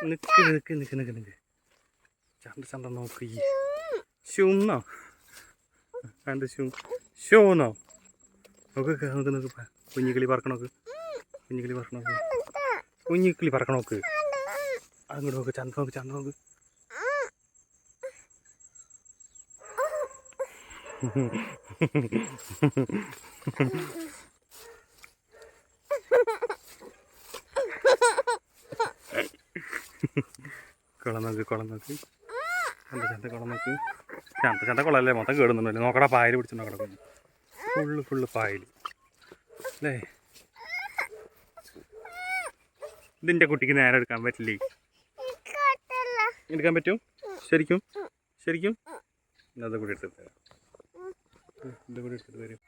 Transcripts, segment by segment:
നിക്ക് നിക്ക് നിക്ക് നിക്ക് നിക്ക് ചണ്ട ചണ്ട നോക്ക് ഷൂന്നോ കണ്ട് ഷൂന്നോ നോക്ക് നോക്ക് നോക്ക് കുഞ്ഞിക്കിളി പറക്കണോക്ക് കുഞ്ഞിക്കിളി പറക്കണോക്ക് കുഞ്ഞിക്കിളി പറക്കണോക്ക് അങ്ങോട്ട് നോക്ക് ചന്ത നോക്ക് ചന്ത നോക്ക് കുളം നോക്ക് കുളം നോക്ക് ചന്ത ചന്ത കുളം നോക്ക് ചന്ത ചന്ത കുളമല്ലേ മൊത്തം കേടുന്നുണ്ടല്ലേ നോക്കടാ പായൽ പിടിച്ചു നോക്കടാ ഫുള്ള് പായൽ അല്ലേ ഇതിൻ്റെ കുട്ടിക്ക് നേരെ എടുക്കാൻ പറ്റില്ലേ എടുക്കാൻ പറ്റും ശരിക്കും ശരിക്കും അത് കൂടി എടുത്തിട്ട് തരാം ഇത് കൂടി എടുത്തിട്ട് വരും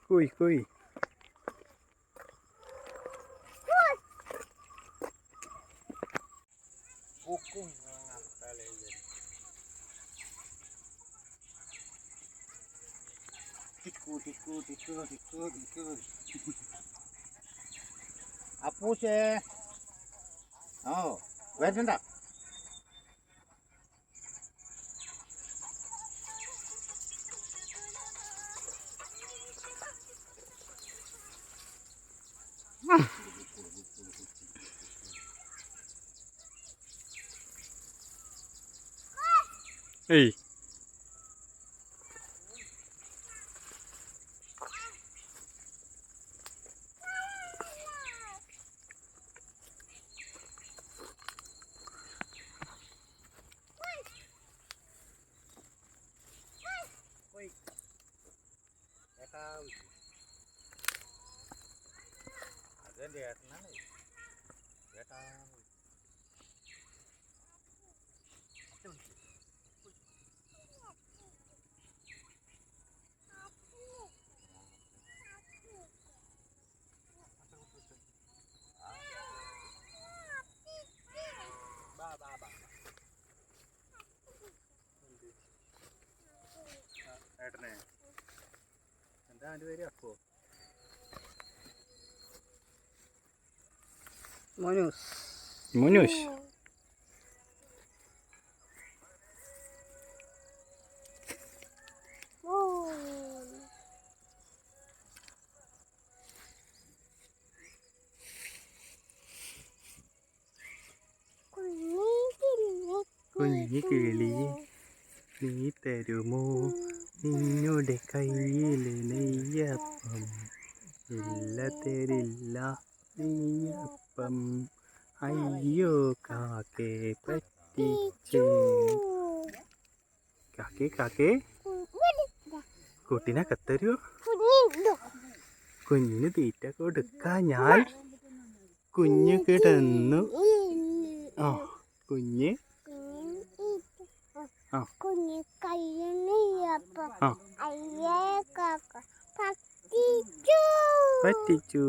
കോയി കോയി അപ്പൂശേ ഓ വരണ്ട ഏയ് അതെന്റെ ഏട്ടനാണ് ഏട്ടാ ഏട്ടനെ എന്താ എൻ്റെ പേര് അപ്പോ മോനൂസ് മുനൂഷ് കുഞ്ഞി കിളി നീ തരുമോ നിന്നുടെ കയ്യിൽ നെയ്യപ്പം ഇല്ല തരില്ല നെയ്യപ്പം അയ്യോ കാക്കേ പറ്റിച്ചേ കാക്കേ കാക്കേ കുട്ടിനെ കത്തരുമോ കുഞ്ഞിന് തീറ്റ കൊടുക്കാൻ ഞാൻ കുഞ്ഞ് കിടന്നു ആ കുഞ്ഞ് ആ കുഞ്ഞ് കയ്യപ്പം ആ അയ്യേ കാക്ക പറ്റിച്ചു പറ്റിച്ചു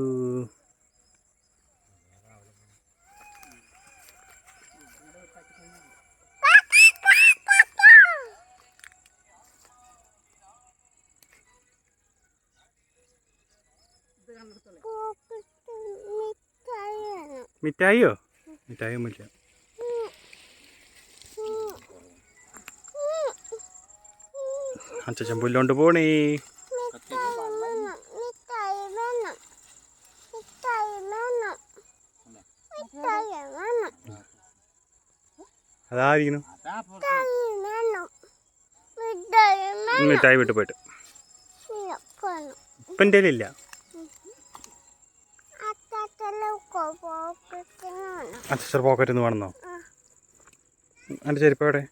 മിഠായിയോ മിഠായി ഒന്നുമില്ല അച്ഛൻ പുല്ലോണ്ട് പോണേ അതായിരിക്കുന്നു മിഠായി വിട്ട് പോയിട്ട് ഇപ്പം എൻ്റെ ഇല്ല അച്ഛൻ പോക്കറ്റ് നിന്ന് വേണമെന്നോ എൻ്റെ ചെരുപ്പ് എവിടെ